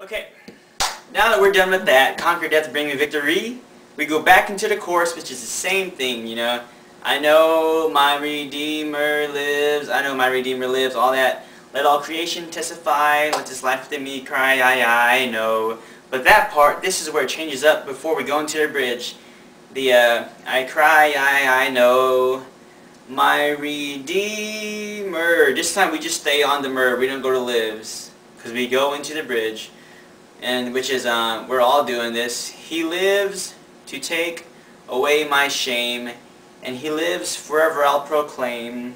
Okay, now that we're done with that, conquer death, bring me victory, we go back into the chorus, which is the same thing, you know. I know my Redeemer lives, all that. Let all creation testify, let this life within me cry, I know. But that part, this is where it changes up before we go into the bridge. I cry, I know, my Redeemer. This time we just stay on the mer, we don't go to lives, because we go into the bridge. And which is, we're all doing this. He lives to take away my shame, and He lives forever I'll proclaim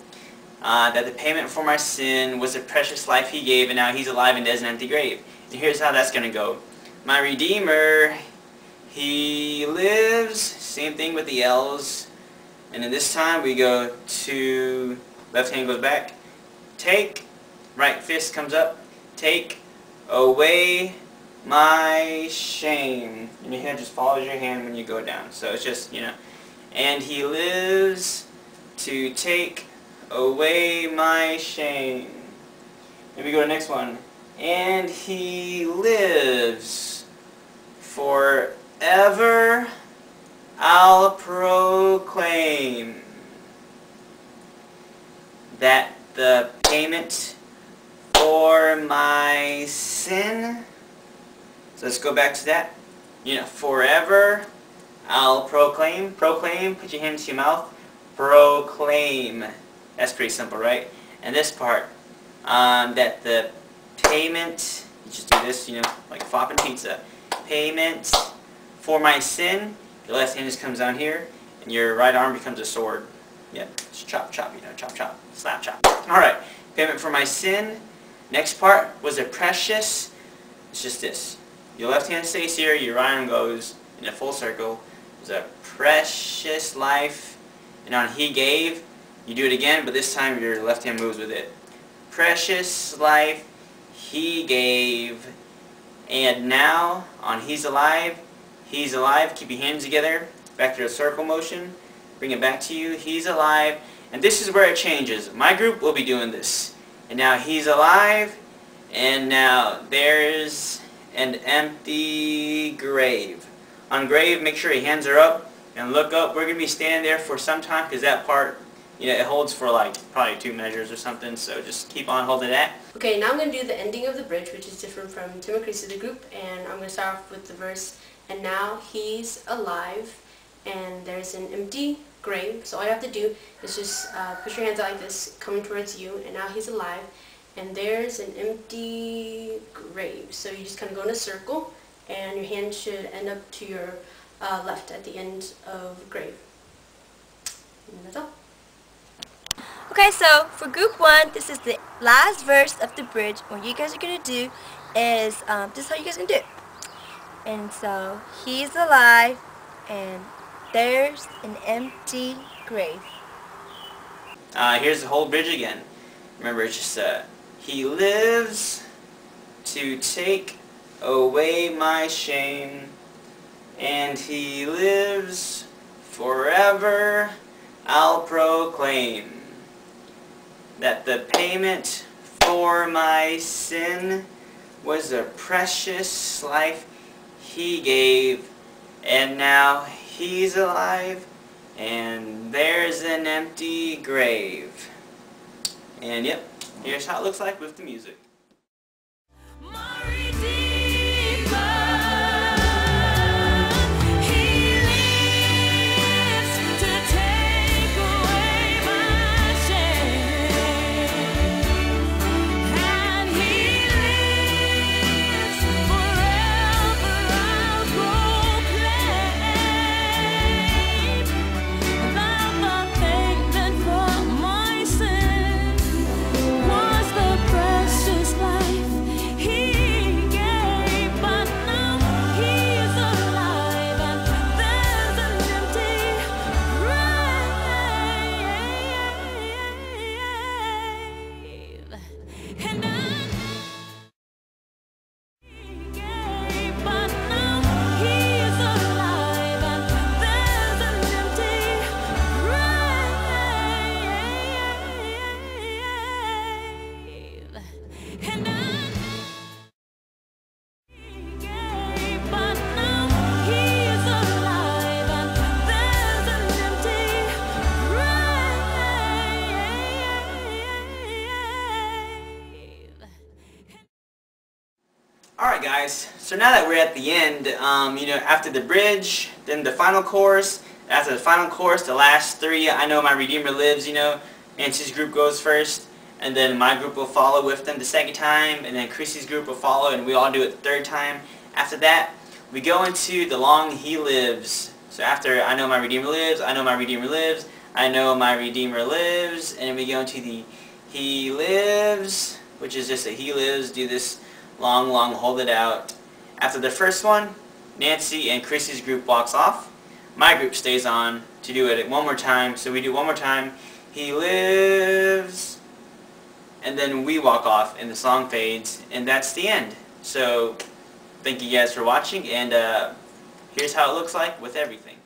that the payment for my sin was the precious life He gave, and now He's alive and there's an empty grave. And here's how that's going to go. My Redeemer, He lives, same thing with the L's, and then this time we go to, left hand goes back, take, right fist comes up, take away my shame, and your hand just follows your hand when you go down. So it's just, you know, and He lives to take away my shame. Then we go to the next one, and He lives forever I'll proclaim that the payment for my sin. So let's go back to that. You know, forever I'll proclaim. Proclaim, put your hand to your mouth. Proclaim. That's pretty simple, right? And this part, that the payment, you just do this, you know, like flopping pizza. Payment for my sin. Your left hand just comes down here, and your right arm becomes a sword. Yeah, it's chop, chop, you know, chop, chop, slap, chop. Alright, payment for my sin. Next part was a precious. It's just this. Your left hand stays here, your right arm goes in a full circle. It's a precious life. And on He gave, you do it again, but this time your left hand moves with it. Precious life He gave. And now, on He's alive, keep your hands together, back to the circle motion, bring it back to you, He's alive, and this is where it changes. My group will be doing this. And now He's alive, and now there's an empty grave. On grave, make sure your hands are up, and look up. We're going to be standing there for some time, because that part, you know, it holds for like probably 2 measures or something, so just keep on holding that. Okay, now I'm going to do the ending of the bridge, which is different from Tim and Chrissy, the group, and I'm going to start off with the verse, and now He's alive, and there's an empty grave. So all you have to do is just put your hands out like this, coming towards you, and now He's alive, and there's an empty grave. So you just kind of go in a circle, and your hand should end up to your left at the end of grave. And that's all. Okay, so for group 1, this is the last verse of the bridge. What you guys are going to do is, this is how you guys are going to do it. And so, He's alive, and there's an empty grave. Here's the whole bridge again. Remember, it's just, He lives to take away my shame, and He lives forever I'll proclaim that the payment for my sin was the precious life He gave, and now He's alive, and there's an empty grave. And yep, here's how it looks like with the music. Precious Alright guys, so now that we're at the end, after the bridge, then the final chorus. After the final chorus, the last three, I Know My Redeemer Lives, Nancy's group goes first, and then my group will follow with them the second time, and then Chrissy's group will follow, and we all do it the third time. After that, we go into the long He Lives. So after I Know My Redeemer Lives, I Know My Redeemer Lives, I Know My Redeemer Lives, and then we go into the He Lives, which is just a He Lives, do this long, hold it out. After the first one, Nancy and Chrissy's group walks off. My group stays on to do it one more time. So we do one more time, He Lives, and then we walk off and the song fades, and that's the end. So thank you guys for watching, and here's how it looks like with everything.